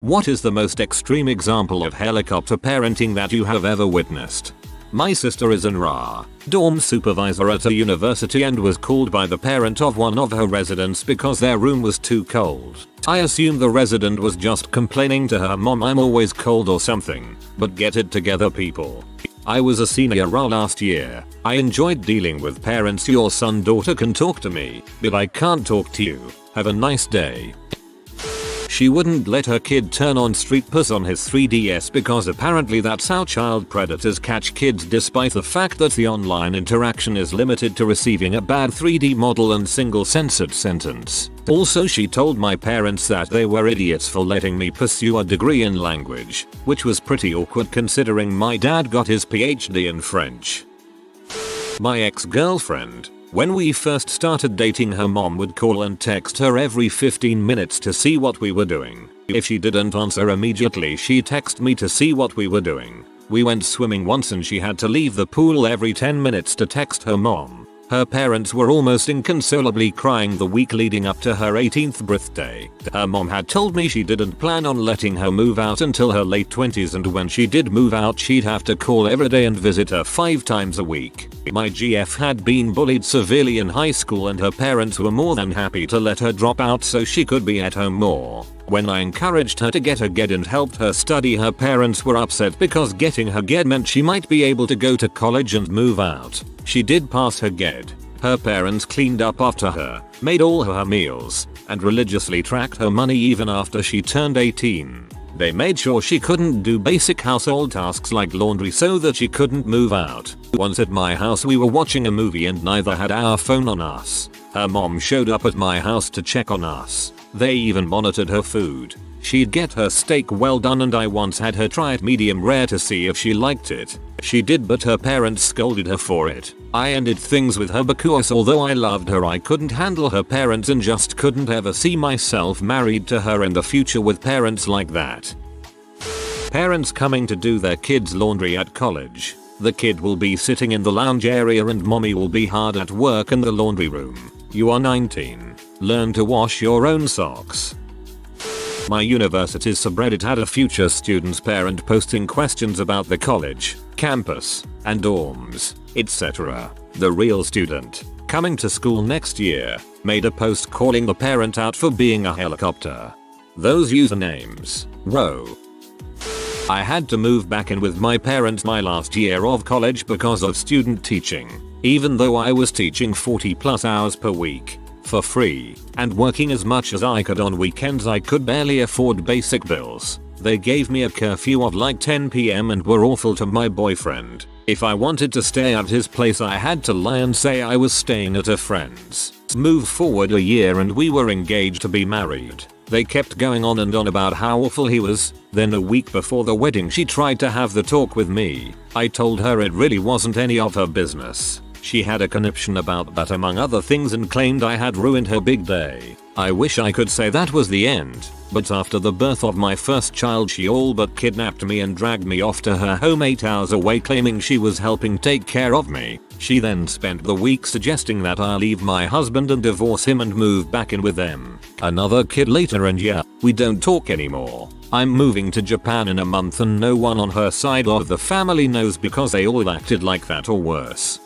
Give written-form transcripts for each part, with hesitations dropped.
What is the most extreme example of helicopter parenting that you have ever witnessed? My sister is an RA dorm supervisor at a university and was called by the parent of one of her residents because their room was too cold. I assume the resident was just complaining to her mom, "I'm always cold" or something. But get it together, people. I was a senior RA last year. I enjoyed dealing with parents. Your son daughter can talk to me, but I can't talk to you. Have a nice day. She wouldn't let her kid turn on Street Puss on his 3DS because apparently that's how child predators catch kids, despite the fact that the online interaction is limited to receiving a bad 3D model and single censored sentence. Also, she told my parents that they were idiots for letting me pursue a degree in language, which was pretty awkward considering my dad got his PhD in French. My ex-girlfriend. When we first started dating, her mom would call and text her every 15 minutes to see what we were doing. If she didn't answer immediately, she'd text me to see what we were doing. We went swimming once and she had to leave the pool every 10 minutes to text her mom. Her parents were almost inconsolably crying the week leading up to her 18th birthday. Her mom had told me she didn't plan on letting her move out until her late 20s, and when she did move out she'd have to call every day and visit her 5 times a week. My GF had been bullied severely in high school and her parents were more than happy to let her drop out so she could be at home more. When I encouraged her to get her GED and helped her study, her parents were upset because getting her GED meant she might be able to go to college and move out. She did pass her GED. Her parents cleaned up after her, made all her meals, and religiously tracked her money even after she turned 18. They made sure she couldn't do basic household tasks like laundry so that she couldn't move out. Once at my house we were watching a movie and neither had our phone on us. Her mom showed up at my house to check on us. They even monitored her food. She'd get her steak well done and I once had her try it medium rare to see if she liked it. She did, but her parents scolded her for it. I ended things with her because although I loved her, I couldn't handle her parents and just couldn't ever see myself married to her in the future with parents like that. Parents coming to do their kids' laundry at college. The kid will be sitting in the lounge area and mommy will be hard at work in the laundry room. You are 19. Learn to wash your own socks. My university's subreddit had a future student's parent posting questions about the college, campus, and dorms, etc. The real student, coming to school next year, made a post calling the parent out for being a helicopter. Those usernames: Row. I had to move back in with my parents my last year of college because of student teaching, even though I was teaching 40+ hours per week. For free, and working as much as I could on weekends. I could barely afford basic bills. They gave me a curfew of like 10 PM and were awful to my boyfriend. If I wanted to stay at his place I had to lie and say I was staying at a friend's. Move forward a year and we were engaged to be married. They kept going on and on about how awful he was. Then a week before the wedding she tried to have the talk with me. I told her it really wasn't any of her business. She had a conniption about that among other things and claimed I had ruined her big day. I wish I could say that was the end, but after the birth of my first child she all but kidnapped me and dragged me off to her home 8 hours away claiming she was helping take care of me. She then spent the week suggesting that I leave my husband and divorce him and move back in with them. Another kid later and yeah, we don't talk anymore. I'm moving to Japan in a month and no one on her side of the family knows because they all acted like that or worse.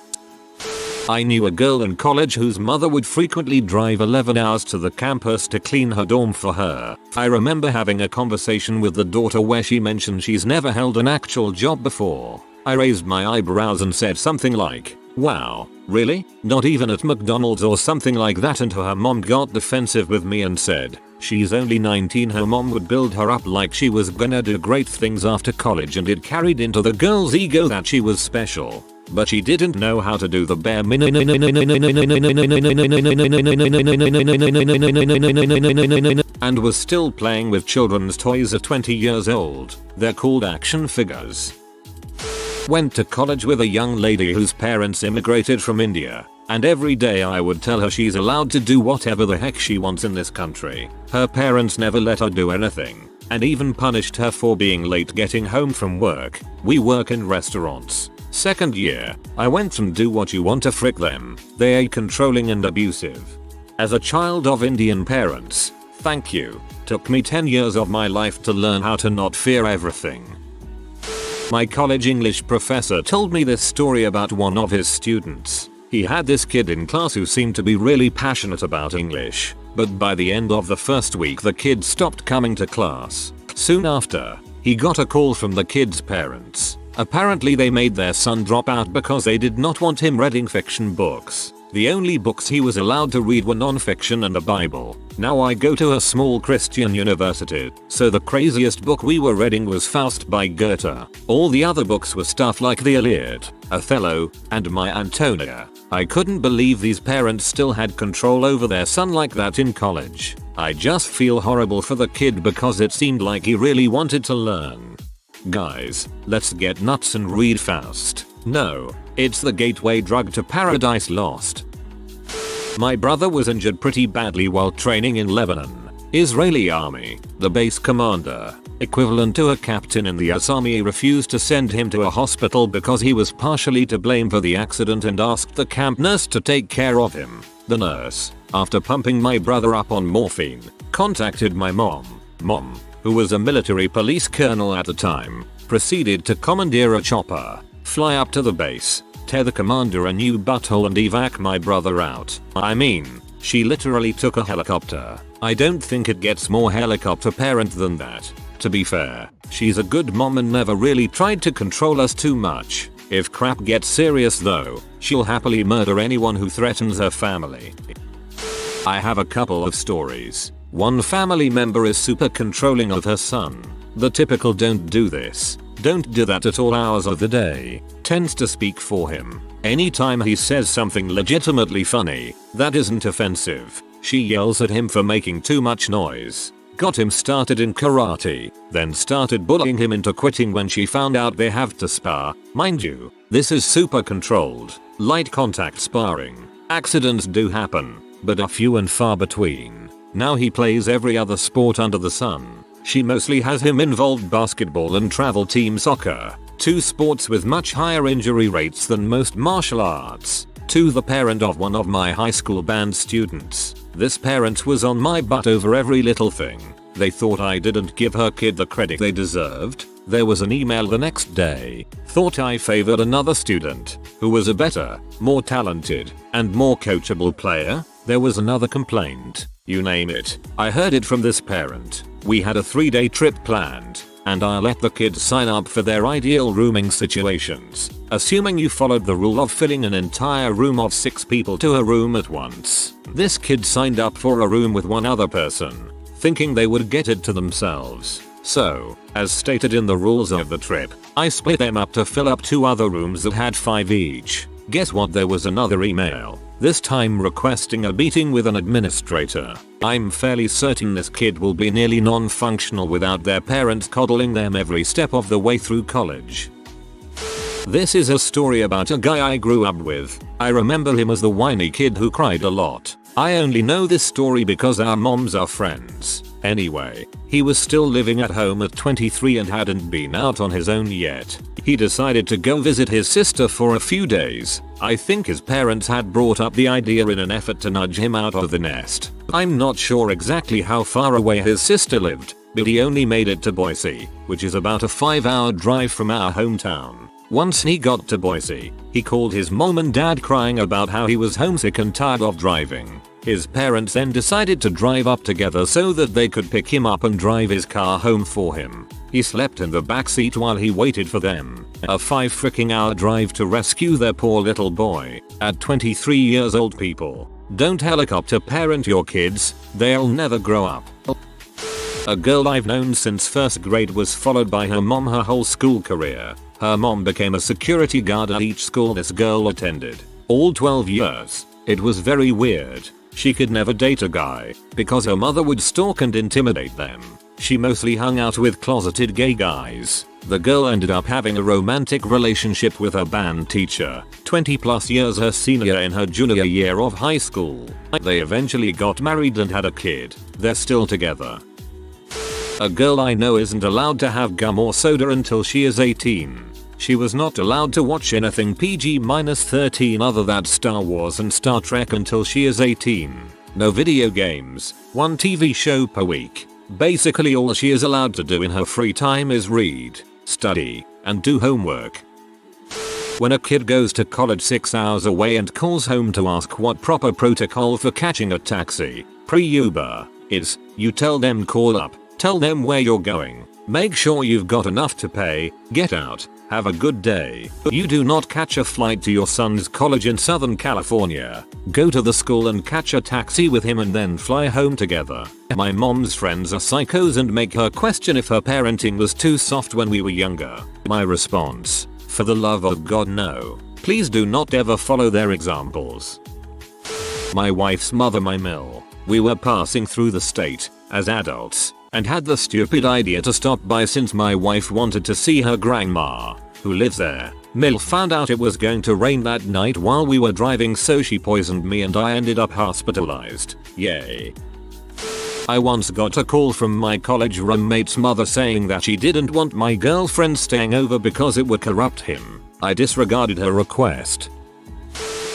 I knew a girl in college whose mother would frequently drive 11 hours to the campus to clean her dorm for her. I remember having a conversation with the daughter where she mentioned she's never held an actual job before. I raised my eyebrows and said something like, "Wow, really? Not even at McDonald's or something like that?" and her mom got defensive with me and said, "She's only 19, her mom would build her up like she was gonna do great things after college," and it carried into the girl's ego that she was special. But she didn't know how to do the bare minimum and was still playing with children's toys at 20 years old. They're called action figures. Went to college with a young lady whose parents immigrated from India, and every day I would tell her she's allowed to do whatever the heck she wants in this country. Her parents never let her do anything, and even punished her for being late getting home from work. We work in restaurants. Second year, I went and do what you want to frick them. They are controlling and abusive. As a child of Indian parents, thank you. Took me 10 years of my life to learn how to not fear everything. My college English professor told me this story about one of his students. He had this kid in class who seemed to be really passionate about English, but by the end of the first week the kid stopped coming to class. Soon after, he got a call from the kid's parents. Apparently they made their son drop out because they did not want him reading fiction books. The only books he was allowed to read were non-fiction and the Bible. Now I go to a small Christian university, so the craziest book we were reading was Faust by Goethe. All the other books were stuff like the Iliad, Othello, and My Antonia. I couldn't believe these parents still had control over their son like that in college. I just feel horrible for the kid because it seemed like he really wanted to learn. Guys, let's get nuts and read Faust. No, it's the gateway drug to Paradise Lost. My brother was injured pretty badly while training in Lebanon. Israeli army. The base commander, equivalent to a captain in the US Army, refused to send him to a hospital because he was partially to blame for the accident and asked the camp nurse to take care of him. The nurse, after pumping my brother up on morphine, contacted my mom, who was a military police colonel at the time, proceeded to commandeer a chopper, fly up to the base, tear the commander a new butthole and evac my brother out. I mean, she literally took a helicopter. I don't think it gets more helicopter parent than that. To be fair, she's a good mom and never really tried to control us too much. If crap gets serious though, she'll happily murder anyone who threatens her family. I have a couple of stories. One family member is super controlling of her son. The typical don't do this, don't do that at all hours of the day tends to speak for him. Anytime he says something legitimately funny that isn't offensive, she yells at him for making too much noise. Got him started in karate, then started bullying him into quitting when she found out they have to spar. Mind you, this is super controlled, light contact sparring. Accidents do happen, but are few and far between. Now he plays every other sport under the sun. She mostly has him involved basketball and travel team soccer, two sports with much higher injury rates than most martial arts. To the parent of one of my high school band students, this parent was on my butt over every little thing. They thought I didn't give her kid the credit they deserved. There was an email the next day, thought I favored another student, who was a better, more talented, and more coachable player. There was another complaint. You name it. I heard it from this parent. We had a 3-day trip planned, and I let the kids sign up for their ideal rooming situations, assuming you followed the rule of filling an entire room of 6 people to a room at once. This kid signed up for a room with one other person, thinking they would get it to themselves. So, as stated in the rules of the trip, I split them up to fill up 2 other rooms that had 5 each. Guess what? There was another email, this time requesting a meeting with an administrator. I'm fairly certain this kid will be nearly non-functional without their parents coddling them every step of the way through college. This is a story about a guy I grew up with. I remember him as the whiny kid who cried a lot. I only know this story because our moms are friends. Anyway, he was still living at home at 23 and hadn't been out on his own yet. He decided to go visit his sister for a few days. I think his parents had brought up the idea in an effort to nudge him out of the nest. I'm not sure exactly how far away his sister lived, but he only made it to Boise, which is about a 5-hour drive from our hometown. Once he got to Boise, he called his mom and dad crying about how he was homesick and tired of driving. His parents then decided to drive up together so that they could pick him up and drive his car home for him. He slept in the backseat while he waited for them. A 5-freaking-hour drive to rescue their poor little boy. At 23 years old, people, don't helicopter parent your kids, they'll never grow up. A girl I've known since 1st grade was followed by her mom her whole school career. Her mom became a security guard at each school this girl attended. All 12 years. It was very weird. She could never date a guy, because her mother would stalk and intimidate them. She mostly hung out with closeted gay guys. The girl ended up having a romantic relationship with her band teacher, 20+ years her senior in her junior year of high school. They eventually got married and had a kid. They're still together. A girl I know isn't allowed to have gum or soda until she is 18. She was not allowed to watch anything PG-13 other than Star Wars and Star Trek until she is 18. No video games, 1 TV show per week. Basically all she is allowed to do in her free time is read, study, and do homework. When a kid goes to college 6 hours away and calls home to ask what proper protocol for catching a taxi, pre-Uber, is, you tell them call up, tell them where you're going, make sure you've got enough to pay, get out, have a good day. You do not catch a flight to your son's college in Southern California, go to the school and catch a taxi with him and then fly home together. My mom's friends are psychos and make her question if her parenting was too soft when we were younger. My response, for the love of God no. Please do not ever follow their examples. My wife's mother my mill. We were passing through the state, as adults, and had the stupid idea to stop by since my wife wanted to see her grandma, who lives there. Mill found out it was going to rain that night while we were driving, so she poisoned me and I ended up hospitalized. Yay. I once got a call from my college roommate's mother saying that she didn't want my girlfriend staying over because it would corrupt him. I disregarded her request.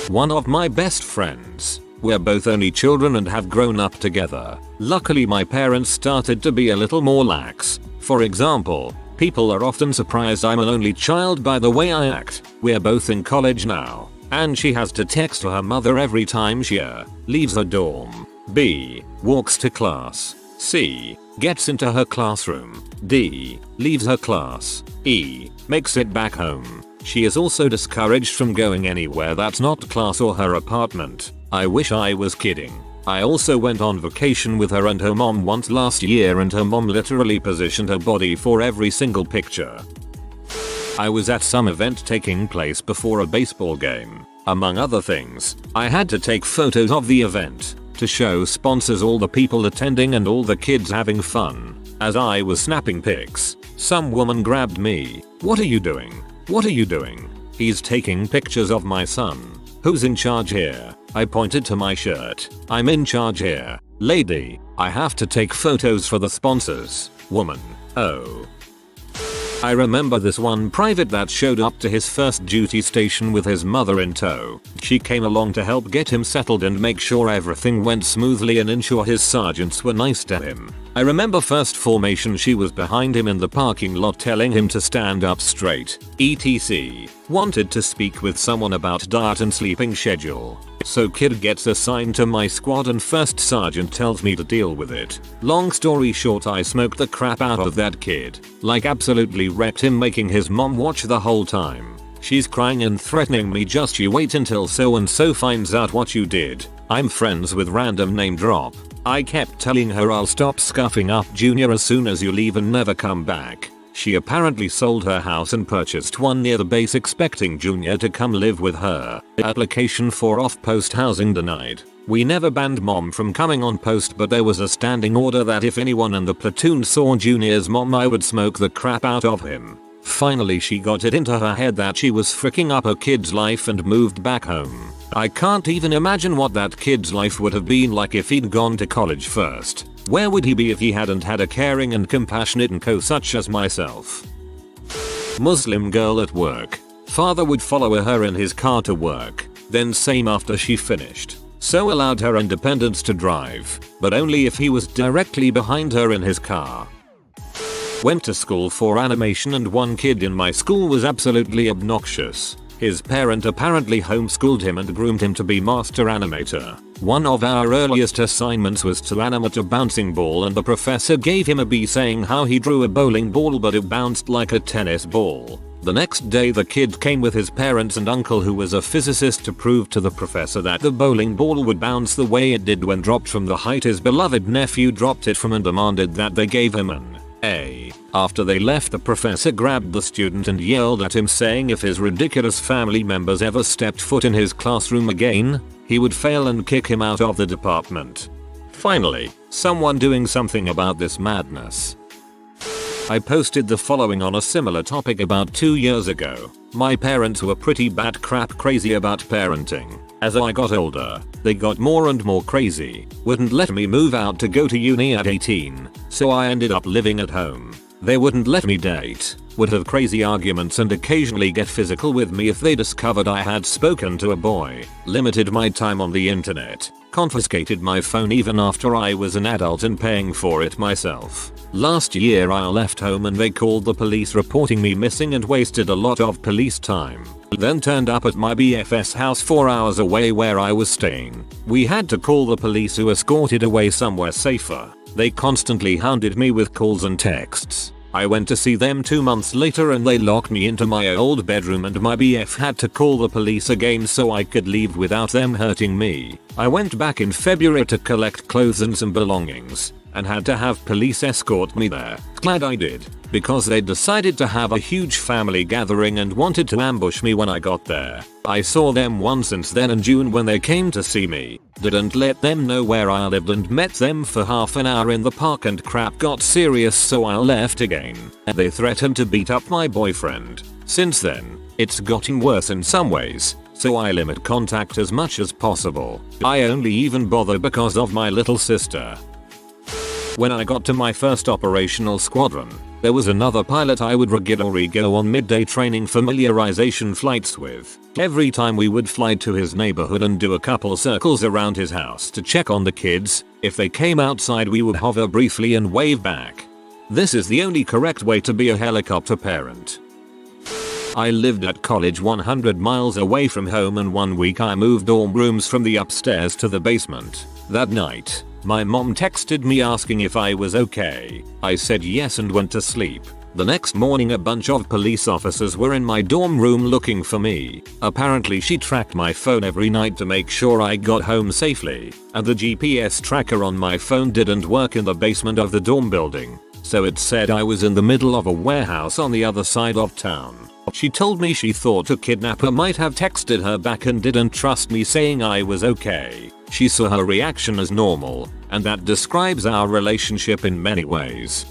One of my best friends. We're both only children and have grown up together. Luckily my parents started to be a little more lax. For example, people are often surprised I'm an only child by the way I act. We're both in college now, and she has to text her mother every time she leaves her dorm. B. Walks to class. C. Gets into her classroom. D. Leaves her class. E. Makes it back home. She is also discouraged from going anywhere that's not class or her apartment. I wish I was kidding. I also went on vacation with her and her mom once last year and her mom literally positioned her body for every single picture. I was at some event taking place before a baseball game. Among other things, I had to take photos of the event to show sponsors all the people attending and all the kids having fun. As I was snapping pics, some woman grabbed me. What are you doing? What are you doing? He's taking pictures of my son. Who's in charge here? I pointed to my shirt. I'm in charge here. Lady, I have to take photos for the sponsors. Woman, oh. I remember this one private that showed up to his first duty station with his mother in tow. She came along to help get him settled and make sure everything went smoothly and ensure his sergeants were nice to him. I remember first formation she was behind him in the parking lot telling him to stand up straight, etc. Wanted to speak with someone about diet and sleeping schedule. So kid gets assigned to my squad and first sergeant tells me to deal with it. Long story short, I smoked the crap out of that kid. Like absolutely wrecked him, making his mom watch the whole time. She's crying and threatening me, just you wait until so and so finds out what you did. I'm friends with random name drop. I kept telling her I'll stop scuffing up Junior as soon as you leave and never come back. She apparently sold her house and purchased one near the base expecting Junior to come live with her. Application for off-post housing denied. We never banned mom from coming on post, but there was a standing order that if anyone in the platoon saw Junior's mom I would smoke the crap out of him. Finally she got it into her head that she was fricking up her kid's life and moved back home. I can't even imagine what that kid's life would have been like if he'd gone to college first. Where would he be if he hadn't had a caring and compassionate uncle such as myself? Muslim girl at work. Father would follow her in his car to work, then same after she finished. So allowed her independence to drive, but only if he was directly behind her in his car. Went to school for animation and one kid in my school was absolutely obnoxious. His parent apparently homeschooled him and groomed him to be master animator. One of our earliest assignments was to animate a bouncing ball and the professor gave him a B saying how he drew a bowling ball but it bounced like a tennis ball. The next day the kid came with his parents and uncle who was a physicist to prove to the professor that the bowling ball would bounce the way it did when dropped from the height his beloved nephew dropped it from and demanded that they gave him an A. After they left, the professor grabbed the student and yelled at him saying if his ridiculous family members ever stepped foot in his classroom again, he would fail and kick him out of the department. Finally, someone doing something about this madness. I posted the following on a similar topic about 2 years ago. My parents were pretty bat crap crazy about parenting. As I got older, they got more and more crazy. Wouldn't let me move out to go to uni at 18, so I ended up living at home. They wouldn't let me date, would have crazy arguments and occasionally get physical with me if they discovered I had spoken to a boy. Limited my time on the internet. confiscated my phone even after I was an adult and paying for it myself. Last year I left home and they called the police reporting me missing and wasted a lot of police time. Then turned up at my BFS house 4 hours away where I was staying. We had to call the police who escorted away somewhere safer. They constantly hounded me with calls and texts. I went to see them 2 months later and they locked me into my old bedroom and my BF had to call the police again so I could leave without them hurting me. I went back in February to collect clothes and some belongings and had to have police escort me there. Glad I did, because they decided to have a huge family gathering and wanted to ambush me when I got there. I saw them once since then in June when they came to see me. Didn't let them know where I lived and met them for half an hour in the park and crap got serious so I left again. They threatened to beat up my boyfriend. Since then, it's gotten worse in some ways, so I limit contact as much as possible. I only even bother because of my little sister. When I got to my first operational squadron, there was another pilot I would regularly go on midday training familiarization flights with. Every time we would fly to his neighborhood and do a couple circles around his house to check on the kids. If they came outside we would hover briefly and wave back. This is the only correct way to be a helicopter parent. I lived at college 100 miles away from home and one week I moved dorm rooms from the upstairs to the basement. That night, my mom texted me asking if I was okay. I said yes and went to sleep. The next morning a bunch of police officers were in my dorm room looking for me. Apparently she tracked my phone every night to make sure I got home safely, and the GPS tracker on my phone didn't work in the basement of the dorm building, so it said I was in the middle of a warehouse on the other side of town. She told me she thought a kidnapper might have texted her back and didn't trust me saying I was okay. She saw her reaction as normal, and that describes our relationship in many ways.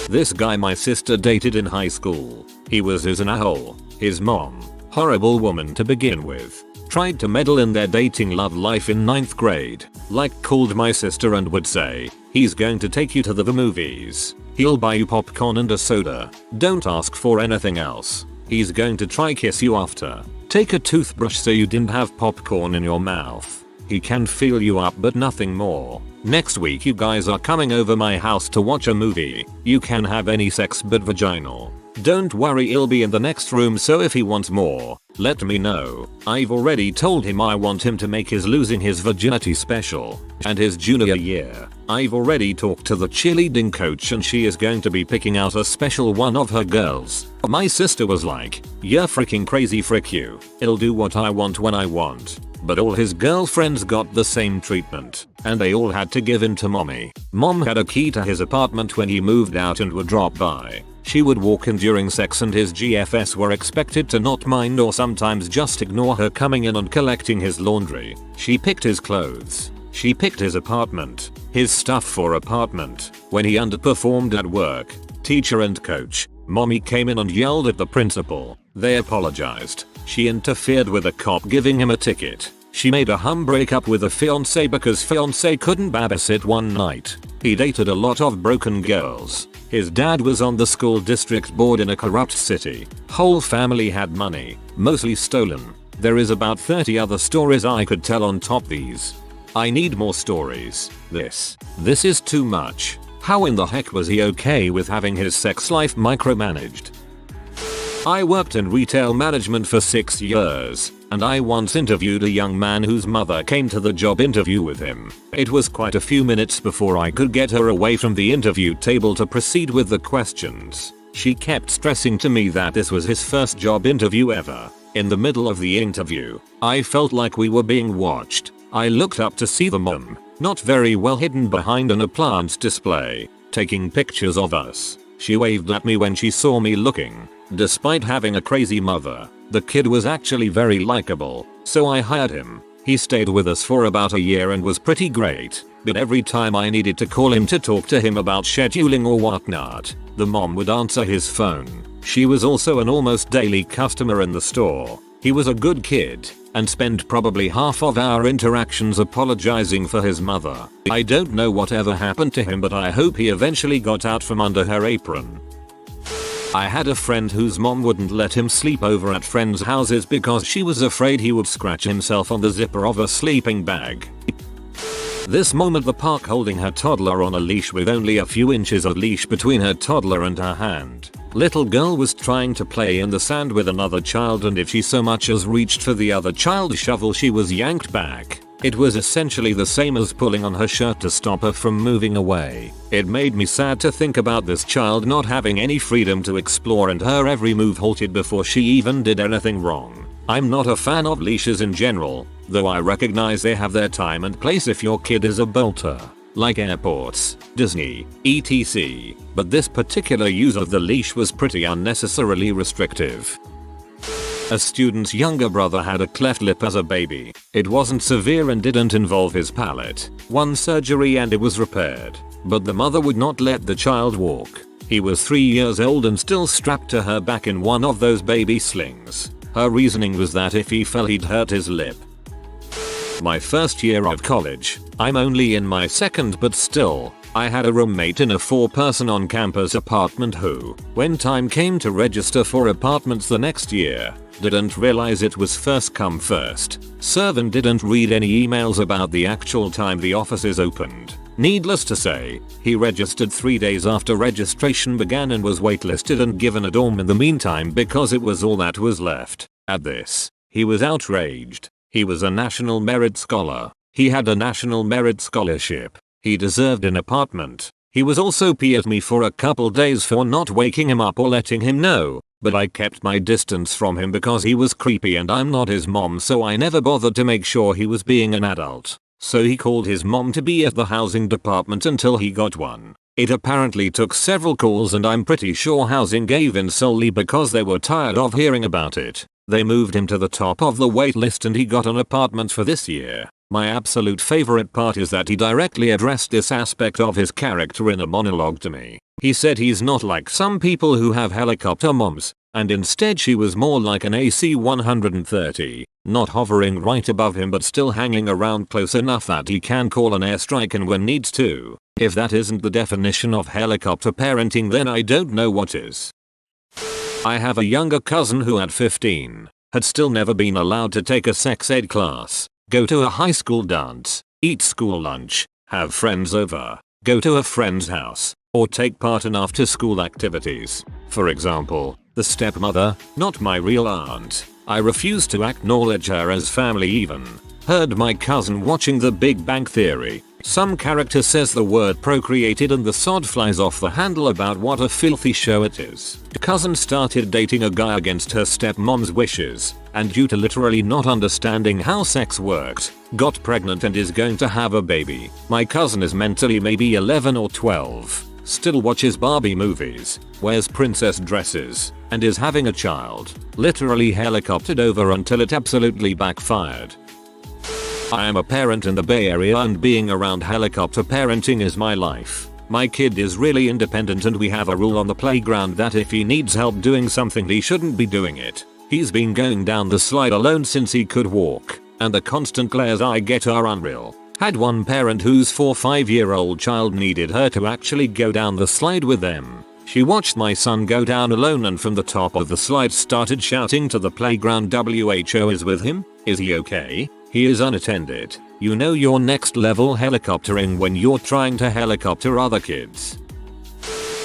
This guy my sister dated in high school. He was an a-hole. His mom, horrible woman to begin with, tried to meddle in their dating love life in 9th grade. Like called my sister and would say, he's going to take you to the movies. He'll buy you popcorn and a soda. Don't ask for anything else. He's going to try kiss you after. Take a toothbrush so you didn't have popcorn in your mouth. He can feel you up but nothing more. Next week you guys are coming over my house to watch a movie. You can have any sex but vaginal. Don't worry, he'll be in the next room, so if he wants more, let me know. I've already told him I want him to make his losing his virginity special. And his junior year, I've already talked to the cheerleading coach and she is going to be picking out a special one of her girls. My sister was like, you're freaking crazy, frick you. He'll do what I want when I want. But all his girlfriends got the same treatment, and they all had to give in to mommy. Mom had a key to his apartment when he moved out and would drop by. She would walk in during sex and his GFS were expected to not mind or sometimes just ignore her coming in and collecting his laundry. She picked his clothes. She picked his apartment, his stuff for apartment. When he underperformed at work, teacher and coach, mommy came in and yelled at the principal. They apologized. She interfered with a cop giving him a ticket. She made a breakup with a fiancé because fiancé couldn't babysit one night. He dated a lot of broken girls. His dad was on the school district board in a corrupt city. Whole family had money, mostly stolen. There is about 30 other stories I could tell on top these. I need more stories. This is too much. How in the heck was he okay with having his sex life micromanaged? I worked in retail management for 6 years, and I once interviewed a young man whose mother came to the job interview with him. It was quite a few minutes before I could get her away from the interview table to proceed with the questions. She kept stressing to me that this was his first job interview ever. In the middle of the interview, I felt like we were being watched. I looked up to see the mom, not very well hidden behind an appliance display, taking pictures of us. She waved at me when she saw me looking. Despite having a crazy mother, the kid was actually very likable, so I hired him. He stayed with us for about a year and was pretty great, but every time I needed to call him to talk to him about scheduling or whatnot, the mom would answer his phone. She was also an almost daily customer in the store. He was a good kid, and spent probably half of our interactions apologizing for his mother. I don't know whatever happened to him, but I hope he eventually got out from under her apron. I had a friend whose mom wouldn't let him sleep over at friends' houses because she was afraid he would scratch himself on the zipper of a sleeping bag. This mom at the park holding her toddler on a leash with only a few inches of leash between her toddler and her hand. Little girl was trying to play in the sand with another child, and if she so much as reached for the other child's shovel, she was yanked back. It was essentially the same as pulling on her shirt to stop her from moving away. It made me sad to think about this child not having any freedom to explore and her every move halted before she even did anything wrong. I'm not a fan of leashes in general, though I recognize they have their time and place if your kid is a bolter, like airports, Disney, etc. But this particular use of the leash was pretty unnecessarily restrictive. A student's younger brother had a cleft lip as a baby. It wasn't severe and didn't involve his palate. One surgery and it was repaired. But the mother would not let the child walk. He was 3 years old and still strapped to her back in one of those baby slings. Her reasoning was that if he fell he'd hurt his lip. My first year of college. I'm only in my second, but still. I had a roommate in a 4-person on-campus apartment who, when time came to register for apartments the next year, didn't realize it was first come first serve and didn't read any emails about the actual time the offices opened. Needless to say, he registered 3 days after registration began and was waitlisted and given a dorm in the meantime because it was all that was left. At this, he was outraged. He was a National Merit Scholar. He had a National Merit Scholarship. He deserved an apartment. He was also pissed at me for a couple days for not waking him up or letting him know, but I kept my distance from him because he was creepy and I'm not his mom, so I never bothered to make sure he was being an adult. So he called his mom to be at the housing department until he got one. It apparently took several calls and I'm pretty sure housing gave in solely because they were tired of hearing about it. They moved him to the top of the wait list and he got an apartment for this year. My absolute favorite part is that he directly addressed this aspect of his character in a monologue to me. He said he's not like some people who have helicopter moms, and instead she was more like an AC-130, not hovering right above him but still hanging around close enough that he can call an airstrike in when needs to. If that isn't the definition of helicopter parenting, then I don't know what is. I have a younger cousin who at 15 had still never been allowed to take a sex ed class, go to a high school dance, eat school lunch, have friends over, go to a friend's house, or take part in after school activities. For example, the stepmother, not my real aunt. I refuse to acknowledge her as family even. Heard my cousin watching The Big Bang Theory. Some character says the word procreated and the sod flies off the handle about what a filthy show it is. Cousin started dating a guy against her stepmom's wishes, and due to literally not understanding how sex worked, got pregnant and is going to have a baby. My cousin is mentally maybe 11 or 12, still watches Barbie movies, wears princess dresses, and is having a child. Literally helicoptered over until it absolutely backfired. I am a parent in the Bay Area and being around helicopter parenting is my life. My kid is really independent and we have a rule on the playground that if he needs help doing something he shouldn't be doing it. He's been going down the slide alone since he could walk, and the constant glares I get are unreal. Had one parent whose 4-5-year-old child needed her to actually go down the slide with them. She watched my son go down alone and from the top of the slide started shouting to the playground, "WHO is with him? Is he okay? He is unattended." You know you're next level helicoptering when you're trying to helicopter other kids.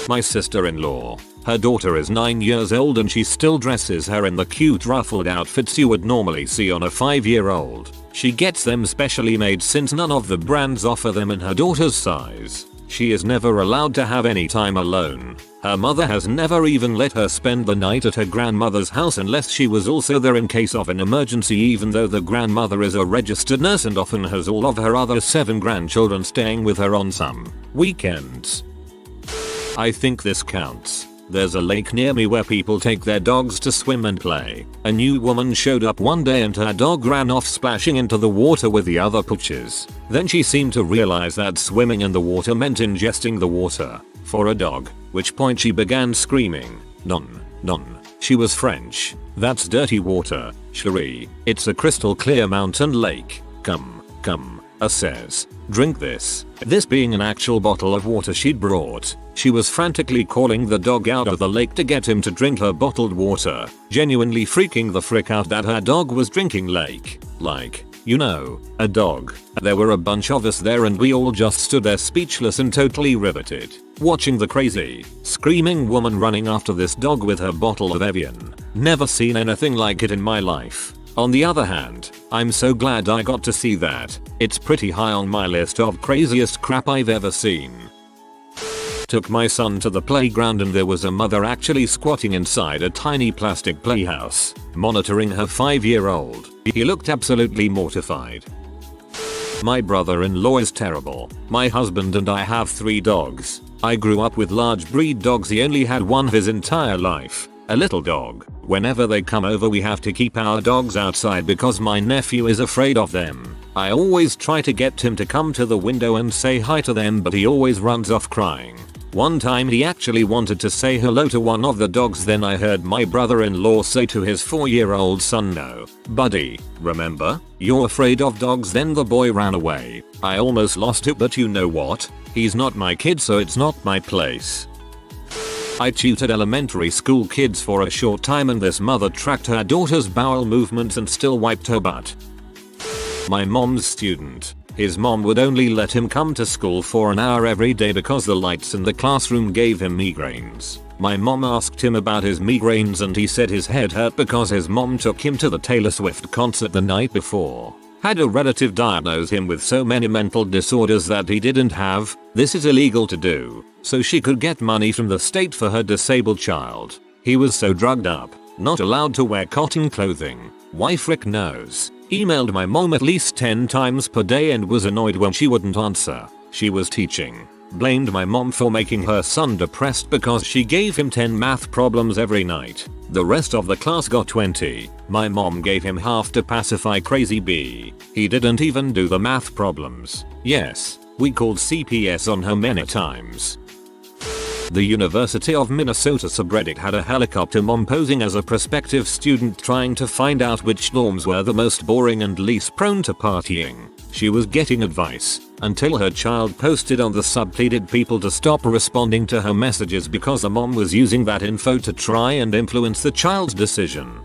My sister-in-law. Her daughter is 9 years old and she still dresses her in the cute ruffled outfits you would normally see on a 5-year-old. She gets them specially made since none of the brands offer them in her daughter's size. She is never allowed to have any time alone. Her mother has never even let her spend the night at her grandmother's house unless she was also there in case of an emergency, even though the grandmother is a registered nurse and often has all of her other 7 grandchildren staying with her on some weekends. I think this counts. There's a lake near me where people take their dogs to swim and play. A new woman showed up one day and her dog ran off splashing into the water with the other pooches. Then she seemed to realize that swimming in the water meant ingesting the water for a dog, which point she began screaming, "Non, non." She was French. "That's dirty water, chérie. It's a crystal clear mountain lake. Come, come." says, "Drink this." This being an actual bottle of water she'd brought. She was frantically calling the dog out of the lake to get him to drink her bottled water, genuinely freaking the frick out that her dog was drinking lake. Like, you know, a dog. There were a bunch of us there and we all just stood there speechless and totally riveted, watching the crazy, screaming woman running after this dog with her bottle of Evian. Never seen anything like it in my life. On the other hand, I'm so glad I got to see that. It's pretty high on my list of craziest crap I've ever seen. Took my son to the playground and there was a mother actually squatting inside a tiny plastic playhouse, monitoring her 5-year-old. He looked absolutely mortified. My brother-in-law is terrible. My husband and I have 3 dogs. I grew up with large breed dogs. He only had one his entire life. A little dog. Whenever they come over we have to keep our dogs outside because my nephew is afraid of them. I always try to get him to come to the window and say hi to them but he always runs off crying. One time he actually wanted to say hello to one of the dogs, then I heard my brother-in-law say to his 4-year-old son, "No, buddy, remember? You're afraid of dogs." Then the boy ran away. I almost lost it, but you know what? He's not my kid so it's not my place. I tutored elementary school kids for a short time and this mother tracked her daughter's bowel movements and still wiped her butt. My mom's student. His mom would only let him come to school for an hour every day because the lights in the classroom gave him migraines. My mom asked him about his migraines and he said his head hurt because his mom took him to the Taylor Swift concert the night before. Had a relative diagnose him with so many mental disorders that he didn't have. This is illegal to do, so she could get money from the state for her disabled child. He was so drugged up, not allowed to wear cotton clothing. Why frick knows. Emailed my mom at least 10 times per day and was annoyed when she wouldn't answer. She was teaching. Blamed my mom for making her son depressed because she gave him 10 math problems every night. The rest of the class got 20. My mom gave him half to pacify crazy B. He didn't even do the math problems. Yes, we called CPS on her many times. The University of Minnesota subreddit had a helicopter mom posing as a prospective student trying to find out which dorms were the most boring and least prone to partying. She was getting advice until her child posted on the sub pleaded people to stop responding to her messages because the mom was using that info to try and influence the child's decision.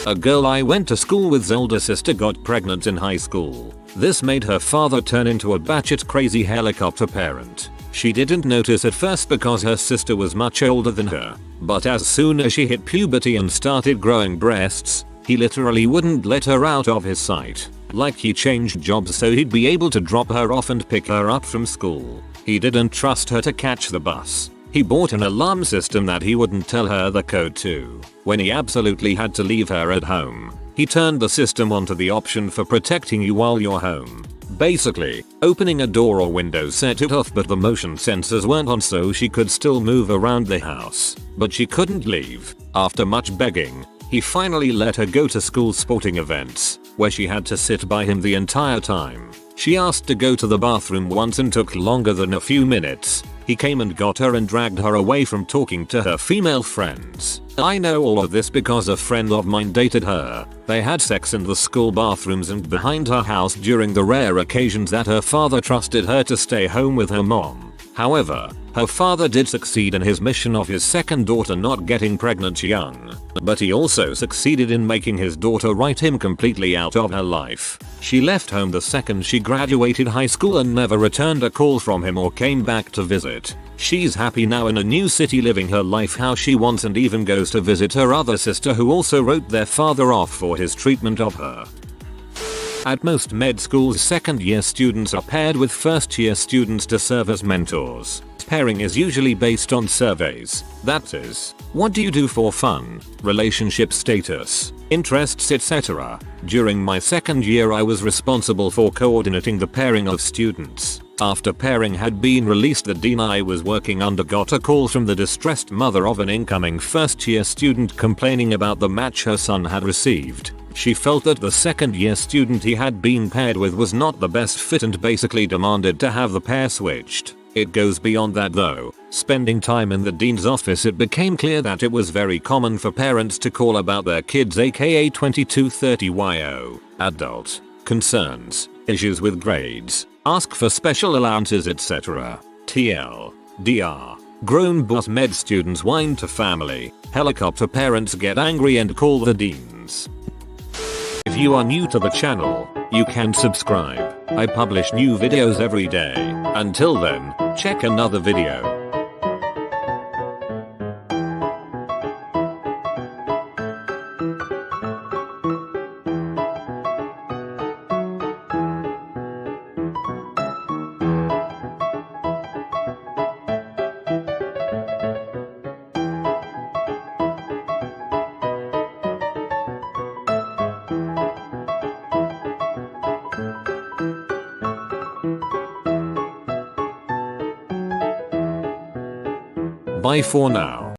A girl I went to school with's older sister got pregnant in high school. This made her father turn into a batshit crazy helicopter parent. She didn't notice at first because her sister was much older than her, but as soon as she hit puberty and started growing breasts, he literally wouldn't let her out of his sight. Like he changed jobs so he'd be able to drop her off and pick her up from school. He didn't trust her to catch the bus. He bought an alarm system that he wouldn't tell her the code to. When he absolutely had to leave her at home, he turned the system onto the option for protecting you while you're home. Basically, opening a door or window set it off, but the motion sensors weren't on so she could still move around the house. But she couldn't leave. After much begging, he finally let her go to school sporting events, where she had to sit by him the entire time. She asked to go to the bathroom once and took longer than a few minutes. He came and got her and dragged her away from talking to her female friends. I know all of this because a friend of mine dated her. They had sex in the school bathrooms and behind her house during the rare occasions that her father trusted her to stay home with her mom. However, her father did succeed in his mission of his second daughter not getting pregnant young, but he also succeeded in making his daughter write him completely out of her life. She left home the second she graduated high school and never returned a call from him or came back to visit. She's happy now in a new city living her life how she wants and even goes to visit her other sister who also wrote their father off for his treatment of her. At most med schools, second-year students are paired with first-year students to serve as mentors. Pairing is usually based on surveys. That is, what do you do for fun, relationship status, interests, etc. During my second year I was responsible for coordinating the pairing of students. After pairing had been released, the dean I was working under got a call from the distressed mother of an incoming first-year student complaining about the match her son had received. She felt that the second-year student he had been paired with was not the best fit and basically demanded to have the pair switched. It goes beyond that though. Spending time in the dean's office, it became clear that it was very common for parents to call about their kids aka 22-30 YO adult concerns. issues with grades, ask for special allowances etc. TL. DR. Grown boss med students whine to family, helicopter parents get angry and call the deans. If you are new to the channel, you can subscribe. I publish new videos every day. Until then, check another video. Bye for now.